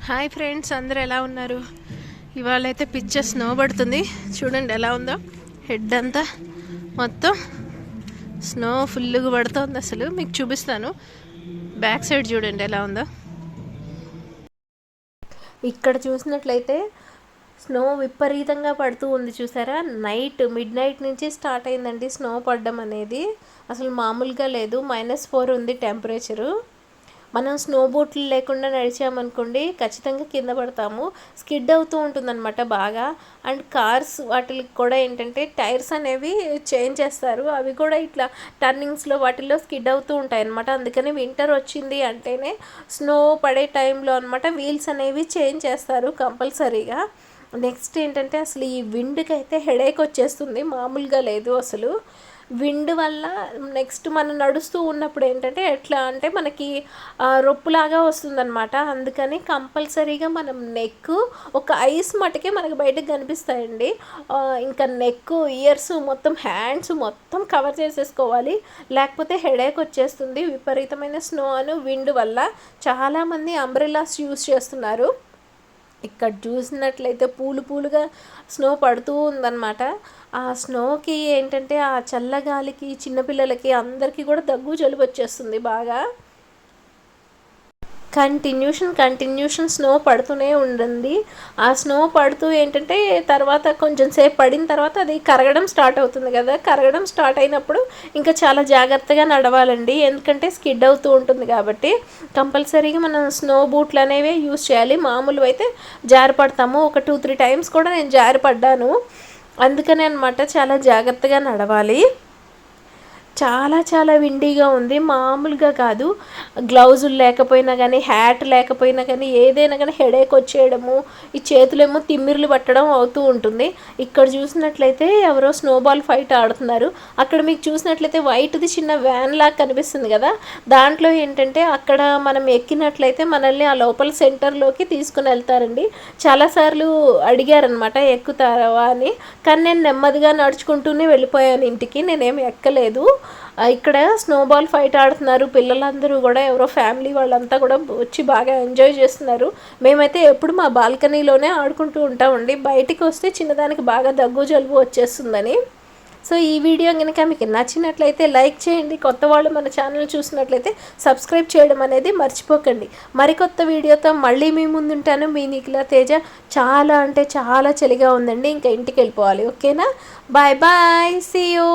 Hi friends, అందరూ ఎలా ఉన్నారు? ఇవాళ అయితే పిచ్చ స్నో పడుతుంది. చూడండి ఎలా ఉందో. హెడ్ అంతా మొత్తం స్నో ఫుల్గా పడుతుంది. అసలు మీకు చూపిస్తాను. బ్యాక్ సైడ్ చూడండి ఎలా ఉందో. ఇక్కడ చూసినట్లయితే స్నో విపరీతంగా పడుతూ ఉంది. చూసారా, మిడ్ నైట్ నుంచి స్టార్ట్ అయిందండి స్నో పడడం అనేది. అసలు మామూలుగా లేదు. -4 ఉంది టెంపరేచరు. మనం స్నో బూట్లు లేకుండా నడిచామనుకోండి ఖచ్చితంగా కింద పడతాము. స్కిడ్ అవుతూ ఉంటుందన్నమాట బాగా. అండ్ కార్స్ వాటికి కూడా ఏంటంటే టైర్స్ అనేవి చేంజ్ చేస్తారు. అవి కూడా ఇట్లా టర్నింగ్స్లో వాటిల్లో స్కిడ్ అవుతూ ఉంటాయి అన్నమాట. అందుకని వింటర్ వచ్చింది అంటేనే స్నో పడే టైంలో అనమాట వీల్స్ అనేవి చేంజ్ చేస్తారు కంపల్సరీగా. నెక్స్ట్ ఏంటంటే అసలు ఈ విండ్కి అయితే హెడేక్ వచ్చేస్తుంది, మామూలుగా లేదు అసలు. విండ్ వల్ల నెక్స్ట్ మనం నడుస్తూ ఉన్నప్పుడు ఏంటంటే ఎట్లా అంటే మనకి రొప్పులాగా వస్తుందన్నమాట. అందుకని కంపల్సరీగా మనం నెక్, ఒక ఐస్ మటుకే మనకు బయటకు కనిపిస్తాయండి. ఇంకా నెక్, ఇయర్స్, మొత్తం హ్యాండ్స్ మొత్తం కవర్ చేసేసుకోవాలి, లేకపోతే హెడేక్ వచ్చేస్తుంది. విపరీతమైన స్నో అను విండ్ వల్ల చాలామంది అంబ్రెల్లాస్ యూస్ చేస్తున్నారు. ఇక్కడ చూసినట్లయితే పూలుగా స్నో పడుతూ ఉందన్నమాట. ఆ స్నోకి ఏంటంటే ఆ చల్లగాలికి చిన్నపిల్లలకి అందరికీ కూడా దగ్గు జలుబు వచ్చేస్తుంది బాగా. కంటిన్యూషన్ స్నో పడుతూనే ఉండండి. ఆ స్నో పడుతూ ఏంటంటే తర్వాత కొంచెం సేపు పడిన తర్వాత అది కరగడం స్టార్ట్ అవుతుంది కదా. కరగడం స్టార్ట్ అయినప్పుడు ఇంకా చాలా జాగ్రత్తగా నడవాలండి, ఎందుకంటే స్కిడ్ అవుతూ ఉంటుంది కాబట్టి. కంపల్సరీగా మనం స్నో బూట్లు అనేవి యూస్ చేయాలి. మామూలు అయితే జారిపడతాము. ఒక 2-3 టైమ్స్ కూడా నేను జారిపడ్డాను. అందుకనే అనమాట చాలా జాగ్రత్తగా నడవాలి. చాలా విండీగా ఉంది, మామూలుగా కాదు. గ్లౌజులు లేకపోయినా కానీ, హ్యాట్ లేకపోయినా కానీ, ఏదైనా కానీ హెడేక్ వచ్చేయడము, ఈ చేతులేమో తిమ్మిర్లు పట్టడం అవుతూ ఉంటుంది. ఇక్కడ చూసినట్లయితే ఎవరో స్నోబాల్ ఫైట్ ఆడుతున్నారు. అక్కడ మీకు చూసినట్లయితే వైట్ది చిన్న వ్యాన్ లాగా కనిపిస్తుంది కదా, దాంట్లో ఏంటంటే అక్కడ మనం ఎక్కినట్లయితే మనల్ని ఆ లోపల సెంటర్లోకి తీసుకుని వెళ్తారండి. చాలాసార్లు అడిగారనమాట ఎక్కుతారా అని, కానీ నేను నెమ్మదిగా నడుచుకుంటూనే వెళ్ళిపోయాను ఇంటికి, నేనేమి ఎక్కలేదు. ఇక్కడ స్నోబాల్ ఫైట్ ఆడుతున్నారు పిల్లలందరూ కూడా, ఎవరో ఫ్యామిలీ వాళ్ళంతా కూడా వచ్చి బాగా ఎంజాయ్ చేస్తున్నారు. మేమైతే ఎప్పుడు మా బాల్కనీలోనే ఆడుకుంటూ ఉంటామండి. బయటికి వస్తే చిన్నదానికి బాగా దగ్గు జలుబు వచ్చేస్తుందని. సో ఈ వీడియో కనుక మీకు నచ్చినట్లయితే లైక్ చేయండి. కొత్త వాళ్ళు మన ఛానల్ చూసినట్లయితే సబ్స్క్రైబ్ చేయడం అనేది మర్చిపోకండి. మరికొత్త వీడియోతో మళ్ళీ మీ ముందుంటాను. మీ నిఖిల తేజ. చాలా అంటే చాలా చలిగా ఉందండి, ఇంకా ఇంటికి వెళ్ళిపోవాలి. ఓకేనా, బాయ్ సీ యూ.